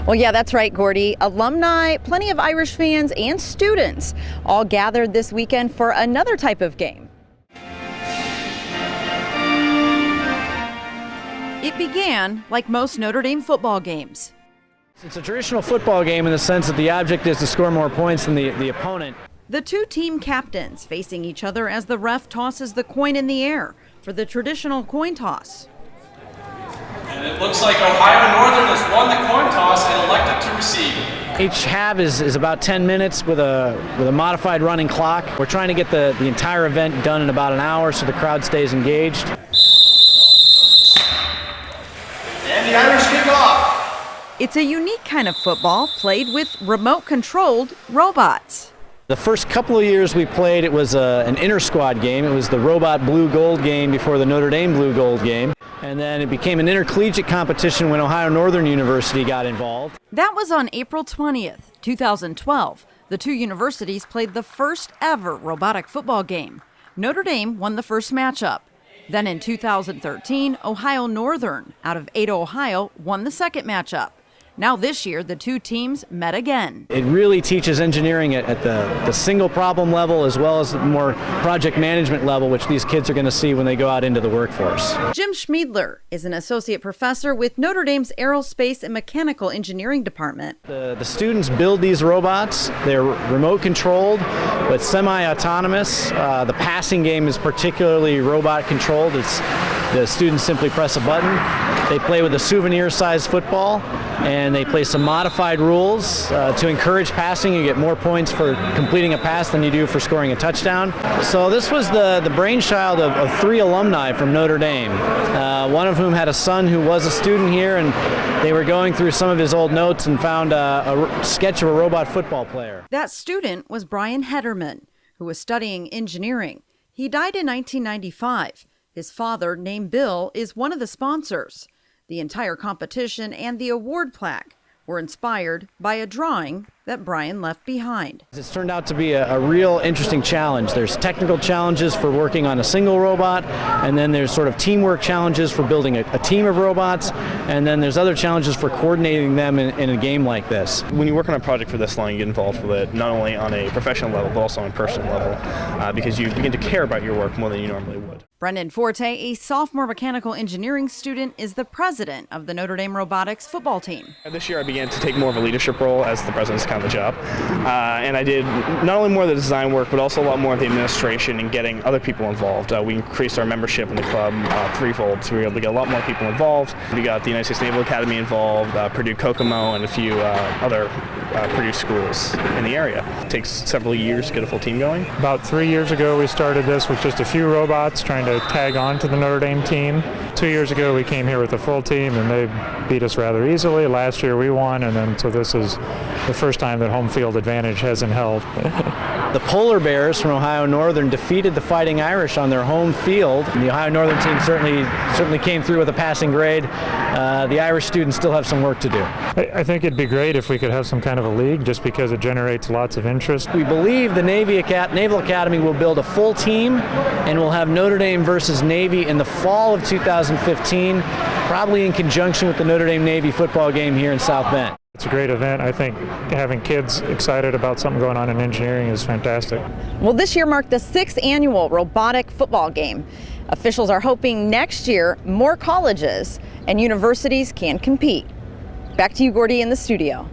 Well, yeah, that's right, Gordy. Alumni, plenty of Irish fans, and students all gathered this weekend for another type of game. It began like most Notre Dame football games. It's a traditional football game in the sense that the object is to score more points than the opponent. The two team captains facing each other as the ref tosses the coin in the air for the traditional coin toss. And it looks like Ohio Northern has won the coin toss and elected to receive. Each half is about 10 minutes with a modified running clock. We're trying to get the entire event done in about an hour so the crowd stays engaged. And the Irish kick off. It's a unique kind of football played with remote-controlled robots. The first couple of years we played, it was an inter-squad game. It was the robot blue-gold game before the Notre Dame blue-gold game. And then it became an intercollegiate competition when Ohio Northern University got involved. That was on April 20th, 2012. The two universities played the first ever robotic football game. Notre Dame won the first matchup. Then in 2013, Ohio Northern out of Ada, Ohio, won the second matchup. Now this year, the two teams met again. It really teaches engineering at the single problem level as well as the more project management level, which these kids are going to see when they go out into the workforce. Jim Schmiedler is an associate professor with Notre Dame's Aerospace and Mechanical Engineering Department. The students build these robots. They're remote controlled, but semi-autonomous. The passing game is particularly robot controlled. The students simply press a button. They play with a souvenir-sized football, and they play some modified rules to encourage passing. You get more points for completing a pass than you do for scoring a touchdown. So this was the brainchild of three alumni from Notre Dame, one of whom had a son who was a student here, and they were going through some of his old notes and found a sketch of a robot football player. That student was Brian Hederman, who was studying engineering. He died in 1995. His father, named Bill, is one of the sponsors. The entire competition and the award plaque were inspired by a drawing that Brian left behind. It's turned out to be a real interesting challenge. There's technical challenges for working on a single robot, and then there's sort of teamwork challenges for building a team of robots, and then there's other challenges for coordinating them in a game like this. When you work on a project for this long, you get involved with it not only on a professional level, but also on a personal level, because you begin to care about your work more than you normally would. Brendan Forte, a sophomore mechanical engineering student, is the president of the Notre Dame robotics football team. This year I began to take more of a leadership role as the president's kind of the job. And I did not only more of the design work, but also a lot more of the administration and getting other people involved. We increased our membership in the club threefold, so we were able to get a lot more people involved. We got the United States Naval Academy involved, Purdue Kokomo, and a few other Purdue schools in the area. It takes several years to get a full team going. About 3 years ago, we started this with just a few robots trying to tag on to the Notre Dame team. 2 years ago, we came here with a full team, and they beat us rather easily. Last year, we won, and then so this is the first time that home field advantage hasn't held. The Polar Bears from Ohio Northern defeated the Fighting Irish on their home field. The Ohio Northern team certainly came through with a passing grade. The Irish students still have some work to do. I think it'd be great if we could have some kind of a league, just because it generates lots of interest. We believe the Naval Academy will build a full team, and we'll have Notre Dame versus Navy in the fall of 2015, probably in conjunction with the Notre Dame Navy football game here in South Bend. It's a great event. I think having kids excited about something going on in engineering is fantastic. Well, this year marked the 6th annual robotic football game. Officials are hoping next year more colleges and universities can compete. Back to you, Gordy, in the studio.